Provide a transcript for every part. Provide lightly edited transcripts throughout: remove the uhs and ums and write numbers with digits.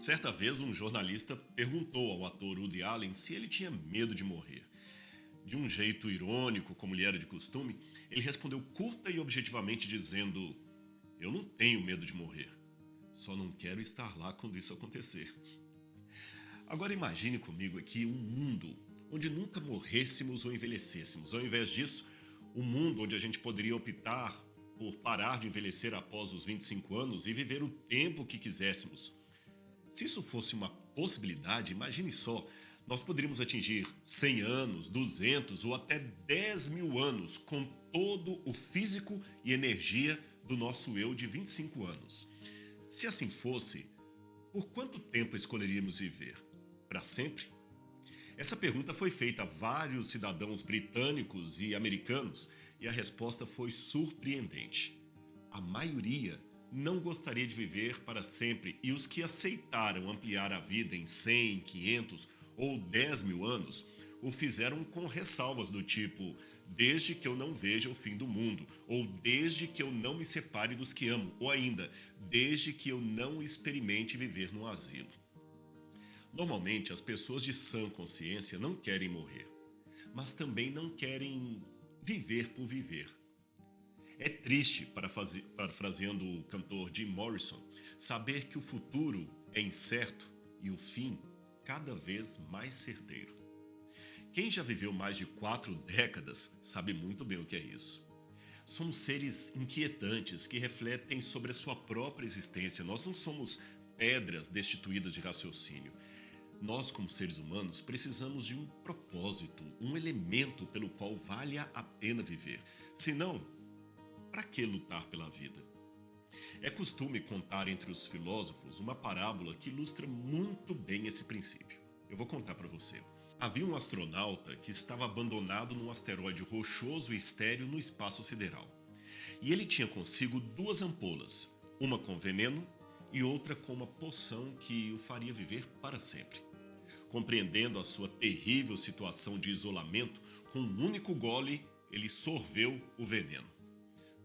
Certa vez, um jornalista perguntou ao ator Woody Allen se ele tinha medo de morrer. De um jeito irônico, como lhe era de costume, ele respondeu curta e objetivamente dizendo: "Eu não tenho medo de morrer. Só não quero estar lá quando isso acontecer." Agora imagine comigo aqui um mundo onde nunca morrêssemos ou envelhecêssemos. Ao invés disso, um mundo onde a gente poderia optar por parar de envelhecer após os 25 anos e viver o tempo que quiséssemos. Se isso fosse uma possibilidade, imagine só, nós poderíamos atingir 100 anos, 200 ou até 10 mil anos com todo o físico e energia do nosso eu de 25 anos. Se assim fosse, por quanto tempo escolheríamos viver? Para sempre? Essa pergunta foi feita a vários cidadãos britânicos e americanos e a resposta foi surpreendente. A maioria não gostaria de viver para sempre e os que aceitaram ampliar a vida em 100, 500 ou 10 mil anos o fizeram com ressalvas do tipo: desde que eu não veja o fim do mundo, ou desde que eu não me separe dos que amo, ou ainda, desde que eu não experimente viver num asilo. Normalmente, as pessoas de sã consciência não querem morrer, mas também não querem viver por viver. É triste, parafraseando o cantor Jim Morrison, saber que o futuro é incerto e o fim cada vez mais certeiro. Quem já viveu mais de 4 décadas sabe muito bem o que é isso. Somos seres inquietantes que refletem sobre a sua própria existência. Nós não somos pedras destituídas de raciocínio. Nós, como seres humanos, precisamos de um propósito, um elemento pelo qual valha a pena viver. Senão, para que lutar pela vida? É costume contar entre os filósofos uma parábola que ilustra muito bem esse princípio. Eu vou contar para você. Havia um astronauta que estava abandonado num asteroide rochoso e estéril no espaço sideral. E ele tinha consigo 2 ampolas, uma com veneno e outra com uma poção que o faria viver para sempre. Compreendendo a sua terrível situação de isolamento, com um único gole, ele sorveu o veneno.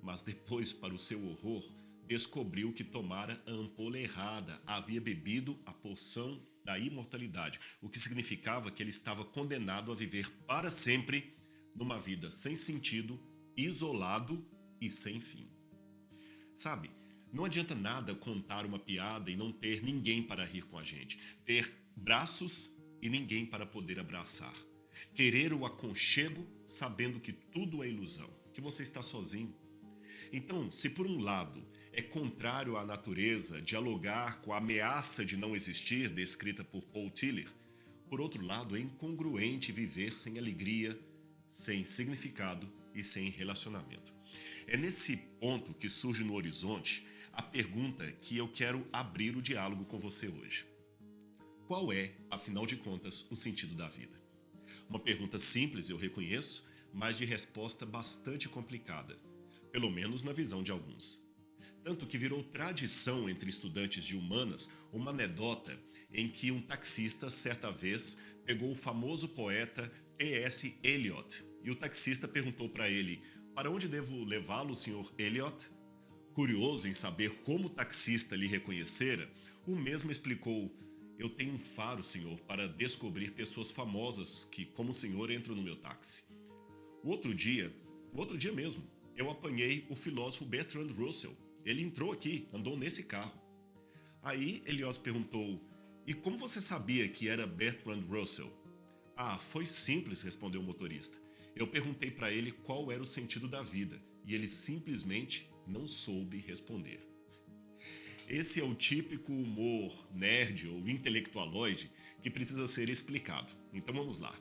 Mas depois, para o seu horror, descobriu que tomara a ampola errada, havia bebido a poção da imortalidade, o que significava que ele estava condenado a viver para sempre numa vida sem sentido, isolado e sem fim. Sabe, não adianta nada contar uma piada e não ter ninguém para rir com a gente, ter braços e ninguém para poder abraçar, querer o aconchego sabendo que tudo é ilusão, que você está sozinho. Então, se por um lado é contrário à natureza dialogar com a ameaça de não existir descrita por Paul Tiller, por outro lado é incongruente viver sem alegria, sem significado e sem relacionamento. É nesse ponto que surge no horizonte a pergunta que eu quero abrir o diálogo com você hoje. Qual é, afinal de contas, o sentido da vida? Uma pergunta simples, eu reconheço, mas de resposta bastante complicada, pelo menos na visão de alguns. Tanto que virou tradição entre estudantes de humanas uma anedota em que um taxista, certa vez, pegou o famoso poeta T.S. Eliot e o taxista perguntou para ele: "Para onde devo levá-lo, Sr. Eliot?" Curioso em saber como o taxista lhe reconhecera, o mesmo explicou: "Eu tenho um faro, senhor, para descobrir pessoas famosas que, como o senhor, entram no meu táxi." O outro dia, o outro dia mesmo, eu apanhei o filósofo Bertrand Russell. Ele entrou aqui, andou nesse carro. Aí Eliot perguntou: "E como você sabia que era Bertrand Russell?" "Ah, foi simples", respondeu o motorista. "Eu perguntei para ele qual era o sentido da vida e ele simplesmente não soube responder." Esse é o típico humor nerd ou intelectualoide que precisa ser explicado. Então vamos lá.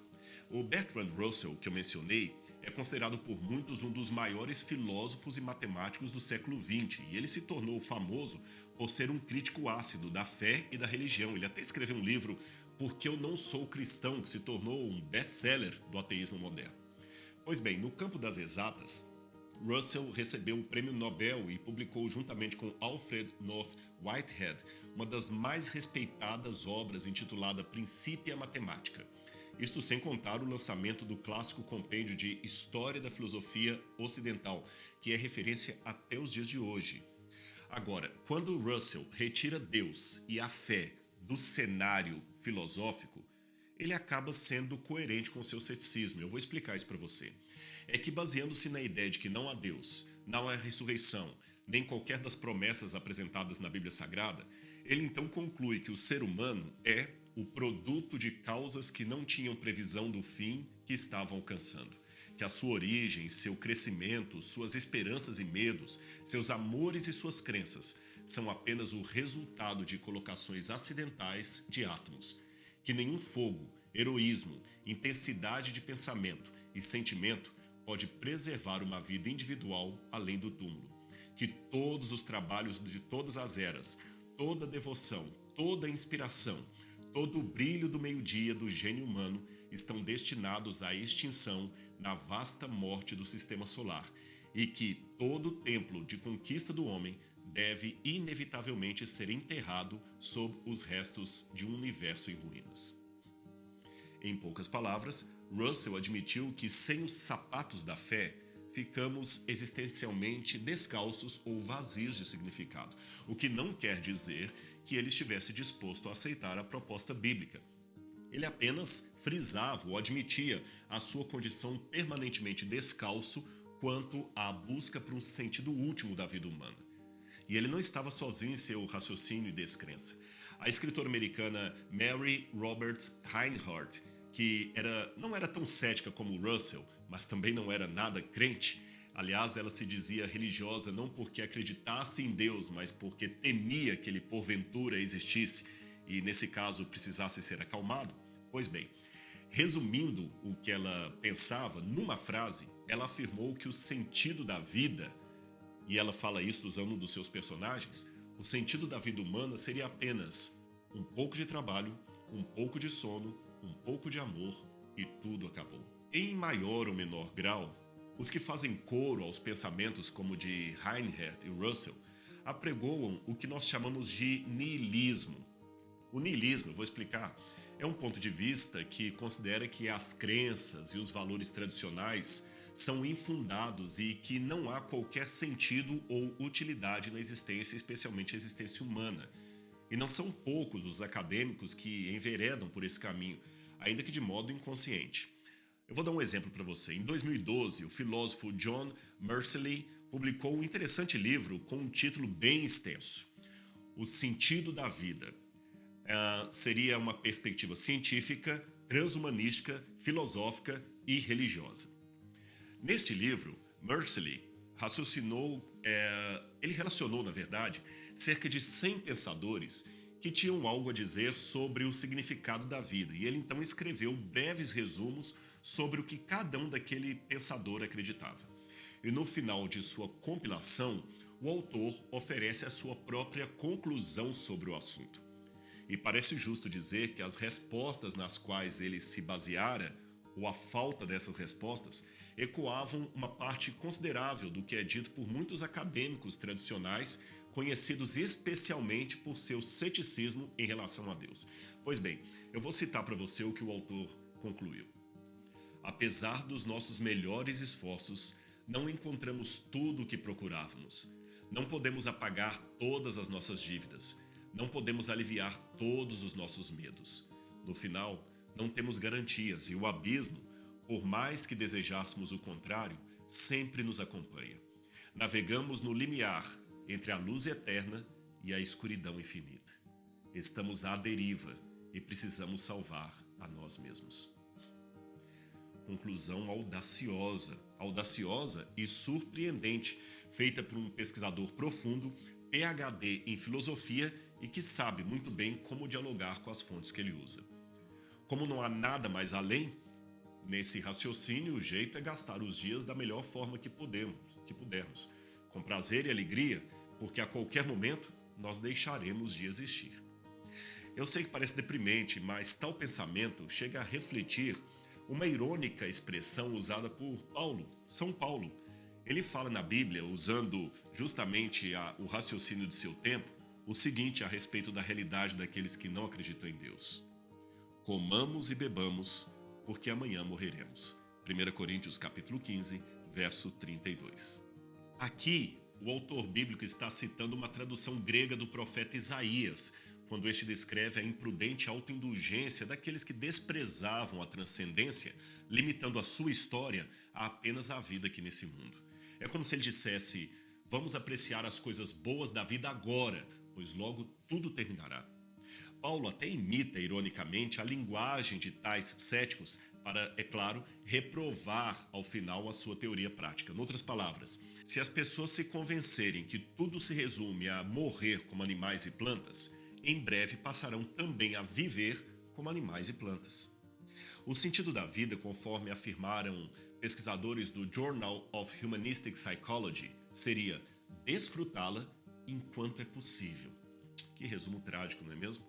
O Bertrand Russell, que eu mencionei, é considerado por muitos um dos maiores filósofos e matemáticos do século XX, e ele se tornou famoso por ser um crítico ácido da fé e da religião. Ele até escreveu um livro, Porque Eu Não Sou Cristão, que se tornou um best-seller do ateísmo moderno. Pois bem, no campo das exatas, Russell recebeu o Prêmio Nobel e publicou, juntamente com Alfred North Whitehead, uma das mais respeitadas obras intitulada Principia Mathematica. Isto sem contar o lançamento do clássico compêndio de História da Filosofia Ocidental, que é referência até os dias de hoje. Agora, quando Russell retira Deus e a fé do cenário filosófico, ele acaba sendo coerente com o seu ceticismo. Eu vou explicar isso para você. É que, baseando-se na ideia de que não há Deus, não há ressurreição, nem qualquer das promessas apresentadas na Bíblia Sagrada, ele então conclui que o ser humano é o produto de causas que não tinham previsão do fim que estavam alcançando. Que a sua origem, seu crescimento, suas esperanças e medos, seus amores e suas crenças são apenas o resultado de colocações acidentais de átomos. Que nenhum fogo, heroísmo, intensidade de pensamento e sentimento pode preservar uma vida individual além do túmulo. Que todos os trabalhos de todas as eras, toda devoção, toda inspiração, todo o brilho do meio-dia do gênio humano estão destinados à extinção na vasta morte do sistema solar e que todo templo de conquista do homem deve inevitavelmente ser enterrado sob os restos de um universo em ruínas. Em poucas palavras, Russell admitiu que sem os sapatos da fé, ficamos existencialmente descalços ou vazios de significado, o que não quer dizer que ele estivesse disposto a aceitar a proposta bíblica. Ele apenas frisava ou admitia a sua condição permanentemente descalço quanto à busca por um sentido último da vida humana. E ele não estava sozinho em seu raciocínio e descrença. A escritora americana Mary Roberts Reinhardt, que não era tão cética como Russell, mas também não era nada crente. Aliás, ela se dizia religiosa não porque acreditasse em Deus, mas porque temia que ele porventura existisse e, nesse caso, precisasse ser acalmado. Pois bem, resumindo o que ela pensava, numa frase, ela afirmou que o sentido da vida, e ela fala isso usando um dos seus personagens, o sentido da vida humana seria apenas um pouco de trabalho, um pouco de sono, um pouco de amor e tudo acabou. Em maior ou menor grau, os que fazem coro aos pensamentos como o de Reinhardt e Russell apregoam o que nós chamamos de niilismo. O niilismo, eu vou explicar, é um ponto de vista que considera que as crenças e os valores tradicionais são infundados e que não há qualquer sentido ou utilidade na existência, especialmente a existência humana. E não são poucos os acadêmicos que enveredam por esse caminho, ainda que de modo inconsciente. Eu vou dar um exemplo para você. Em 2012, o filósofo John Mercerly publicou um interessante livro com um título bem extenso: O Sentido da Vida. Seria uma perspectiva científica, transhumanística, filosófica e religiosa. Neste livro, Mercerly ele relacionou, na verdade, cerca de 100 pensadores que tinham algo a dizer sobre o significado da vida. E ele então escreveu breves resumos sobre o que cada um daquele pensador acreditava. E no final de sua compilação, o autor oferece a sua própria conclusão sobre o assunto. E parece justo dizer que as respostas nas quais ele se baseara, ou a falta dessas respostas, ecoavam uma parte considerável do que é dito por muitos acadêmicos tradicionais, conhecidos especialmente por seu ceticismo em relação a Deus. Pois bem, eu vou citar para você o que o autor concluiu. Apesar dos nossos melhores esforços, não encontramos tudo o que procurávamos. Não podemos apagar todas as nossas dívidas. Não podemos aliviar todos os nossos medos. No final, não temos garantias e o abismo, por mais que desejássemos o contrário, sempre nos acompanha. Navegamos no limiar entre a luz eterna e a escuridão infinita. Estamos à deriva e precisamos salvar a nós mesmos. Conclusão audaciosa e surpreendente, feita por um pesquisador profundo, PhD em filosofia e que sabe muito bem como dialogar com as fontes que ele usa. Como não há nada mais além, nesse raciocínio o jeito é gastar os dias da melhor forma que pudermos, com prazer e alegria, porque a qualquer momento nós deixaremos de existir. Eu sei que parece deprimente, mas tal pensamento chega a refletir uma irônica expressão usada por São Paulo. Ele fala na Bíblia, usando justamente o raciocínio de seu tempo, o seguinte a respeito da realidade daqueles que não acreditam em Deus: comamos e bebamos, porque amanhã morreremos. 1 Coríntios capítulo 15, verso 32. Aqui, o autor bíblico está citando uma tradução grega do profeta Isaías, quando este descreve a imprudente autoindulgência daqueles que desprezavam a transcendência, limitando a sua história a apenas a vida aqui nesse mundo. É como se ele dissesse: vamos apreciar as coisas boas da vida agora, pois logo tudo terminará. Paulo até imita, ironicamente, a linguagem de tais céticos para, é claro, reprovar ao final a sua teoria prática. Em outras palavras, se as pessoas se convencerem que tudo se resume a morrer como animais e plantas, em breve passarão também a viver como animais e plantas. O sentido da vida, conforme afirmaram pesquisadores do Journal of Humanistic Psychology, seria desfrutá-la enquanto é possível. Que resumo trágico, não é mesmo?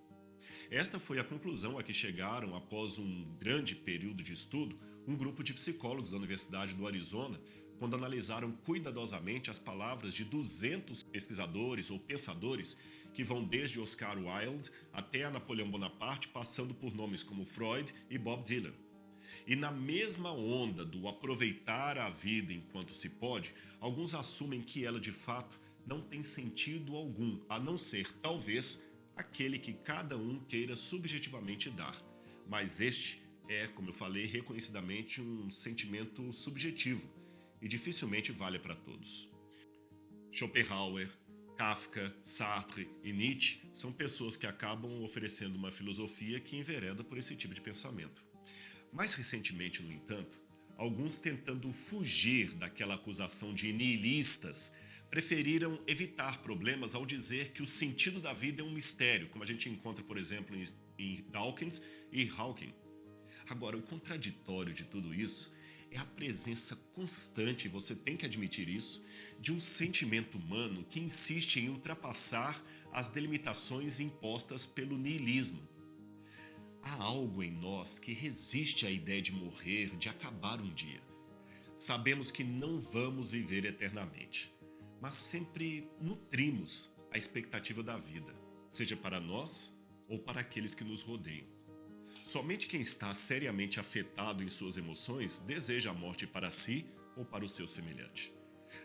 Esta foi a conclusão a que chegaram, após um grande período de estudo, um grupo de psicólogos da Universidade do Arizona, quando analisaram cuidadosamente as palavras de 200 pesquisadores ou pensadores que vão desde Oscar Wilde até a Napoleão Bonaparte, passando por nomes como Freud e Bob Dylan. E na mesma onda do aproveitar a vida enquanto se pode, alguns assumem que ela de fato não tem sentido algum, a não ser, talvez, aquele que cada um queira subjetivamente dar. Mas este é, como eu falei, reconhecidamente um sentimento subjetivo e dificilmente vale para todos. Schopenhauer, Kafka, Sartre e Nietzsche são pessoas que acabam oferecendo uma filosofia que envereda por esse tipo de pensamento. Mais recentemente, no entanto, alguns, tentando fugir daquela acusação de nihilistas, preferiram evitar problemas ao dizer que o sentido da vida é um mistério, como a gente encontra, por exemplo, em Dawkins e Hawking. Agora, o contraditório de tudo isso é a presença constante, você tem que admitir isso, de um sentimento humano que insiste em ultrapassar as delimitações impostas pelo niilismo. Há algo em nós que resiste à ideia de morrer, de acabar um dia. Sabemos que não vamos viver eternamente, mas sempre nutrimos a expectativa da vida, seja para nós ou para aqueles que nos rodeiam. Somente quem está seriamente afetado em suas emoções deseja a morte para si ou para o seu semelhante.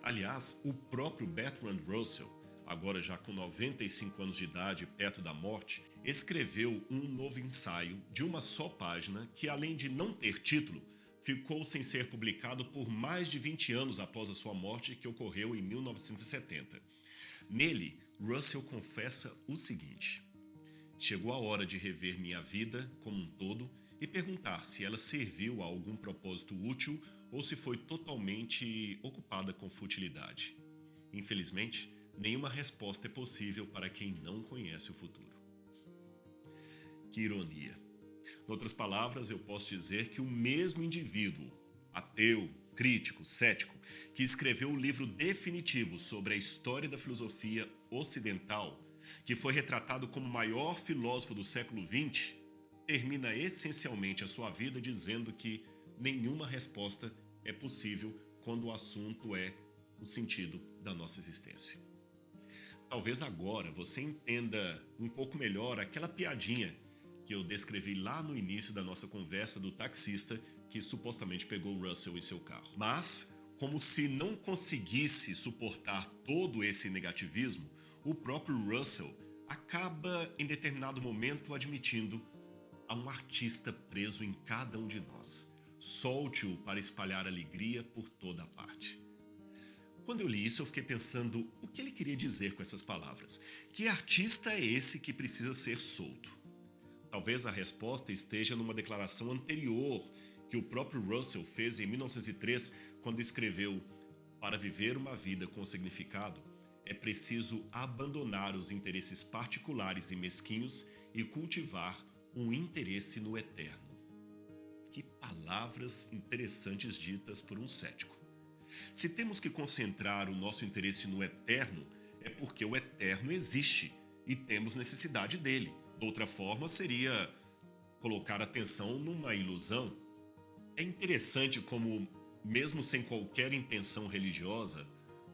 Aliás, o próprio Bertrand Russell, agora já com 95 anos de idade, perto da morte, escreveu um novo ensaio de uma só página que, além de não ter título, ficou sem ser publicado por mais de 20 anos após a sua morte, que ocorreu em 1970. Nele, Russell confessa o seguinte: chegou a hora de rever minha vida como um todo e perguntar se ela serviu a algum propósito útil ou se foi totalmente ocupada com futilidade. Infelizmente, nenhuma resposta é possível para quem não conhece o futuro. Que ironia! Em outras palavras, eu posso dizer que o mesmo indivíduo, ateu, crítico, cético, que escreveu o livro definitivo sobre a história da filosofia ocidental, que foi retratado como o maior filósofo do século XX, termina essencialmente a sua vida dizendo que nenhuma resposta é possível quando o assunto é o sentido da nossa existência. Talvez agora você entenda um pouco melhor aquela piadinha que eu descrevi lá no início da nossa conversa do taxista que supostamente pegou Russell em seu carro. Mas, como se não conseguisse suportar todo esse negativismo, o próprio Russell acaba em determinado momento admitindo: há um artista preso em cada um de nós. Solte-o para espalhar alegria por toda a parte. Quando eu li isso, eu fiquei pensando o que ele queria dizer com essas palavras. Que artista é esse que precisa ser solto? Talvez a resposta esteja numa declaração anterior que o próprio Russell fez em 1903, quando escreveu: para viver uma vida com significado, é preciso abandonar os interesses particulares e mesquinhos e cultivar um interesse no eterno. Que palavras interessantes ditas por um cético. Se temos que concentrar o nosso interesse no eterno, é porque o eterno existe e temos necessidade dele. De outra forma, seria colocar atenção numa ilusão. É interessante como, mesmo sem qualquer intenção religiosa,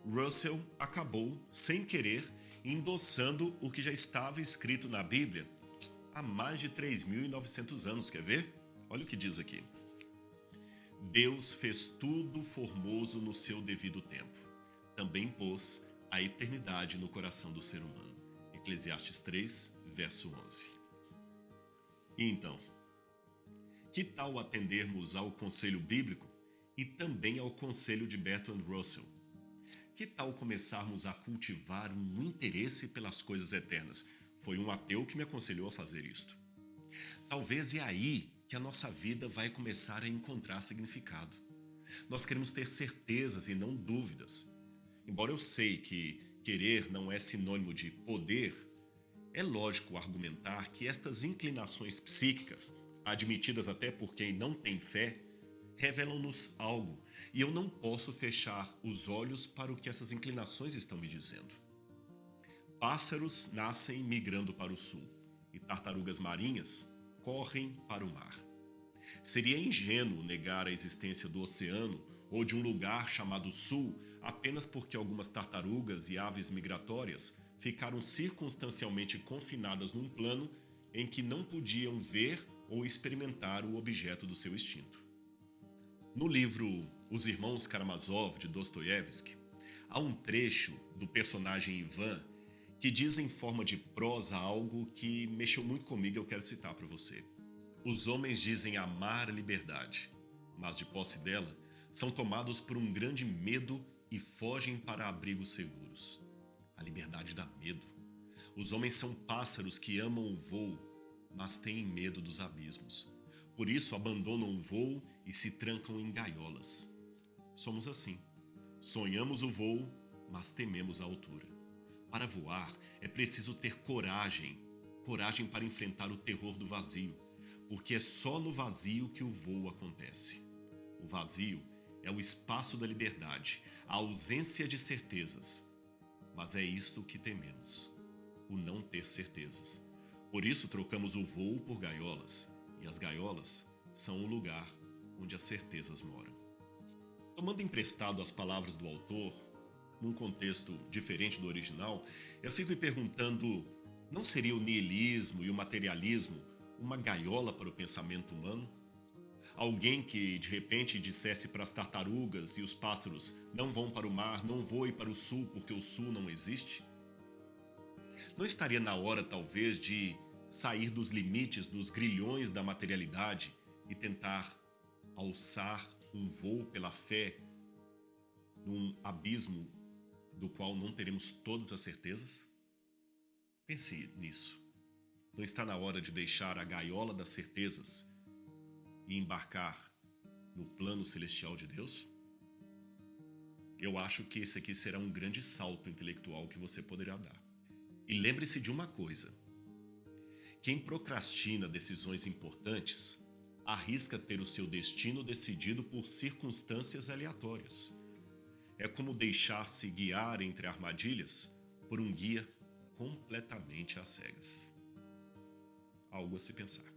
Russell acabou, sem querer, endossando o que já estava escrito na Bíblia há mais de 3.900 anos. Quer ver? Olha o que diz aqui. Deus fez tudo formoso no seu devido tempo. Também pôs a eternidade no coração do ser humano. Eclesiastes 3, verso 11. E então, que tal atendermos ao conselho bíblico e também ao conselho de Bertrand Russell? Que tal começarmos a cultivar um interesse pelas coisas eternas? Foi um ateu que me aconselhou a fazer isto. Talvez é aí que a nossa vida vai começar a encontrar significado. Nós queremos ter certezas e não dúvidas. Embora eu sei que querer não é sinônimo de poder, é lógico argumentar que estas inclinações psíquicas, admitidas até por quem não tem fé, revelam-nos algo, e eu não posso fechar os olhos para o que essas inclinações estão me dizendo. Pássaros nascem migrando para o sul, e tartarugas marinhas correm para o mar. Seria ingênuo negar a existência do oceano ou de um lugar chamado sul apenas porque algumas tartarugas e aves migratórias ficaram circunstancialmente confinadas num plano em que não podiam ver ou experimentar o objeto do seu instinto. No livro Os Irmãos Karamazov, de Dostoiévski, há um trecho do personagem Ivan que diz em forma de prosa algo que mexeu muito comigo e eu quero citar para você. Os homens dizem amar a liberdade, mas de posse dela, são tomados por um grande medo e fogem para abrigos seguros. A liberdade dá medo. Os homens são pássaros que amam o voo, mas têm medo dos abismos. Por isso abandonam o voo e se trancam em gaiolas. Somos assim. Sonhamos o voo, mas tememos a altura. Para voar é preciso ter coragem para enfrentar o terror do vazio, porque é só no vazio que o voo acontece. O vazio é o espaço da liberdade, a ausência de certezas. Mas é isto que tememos, o não ter certezas. Por isso trocamos o voo por gaiolas, e as gaiolas são o lugar onde as certezas moram. Tomando emprestado as palavras do autor, num contexto diferente do original, eu fico me perguntando, não seria o niilismo e o materialismo uma gaiola para o pensamento humano? Alguém que de repente dissesse para as tartarugas e os pássaros: não vão para o mar, não voem para o sul porque o sul não existe? Não estaria na hora talvez de sair dos limites dos grilhões da materialidade e tentar alçar um voo pela fé num abismo do qual não teremos todas as certezas? Pense nisso. Não está na hora de deixar a gaiola das certezas e embarcar no plano celestial de Deus? Eu acho que esse aqui será um grande salto intelectual que você poderá dar. E lembre-se de uma coisa: quem procrastina decisões importantes arrisca ter o seu destino decidido por circunstâncias aleatórias. É como deixar-se guiar entre armadilhas por um guia completamente às cegas. Algo a se pensar.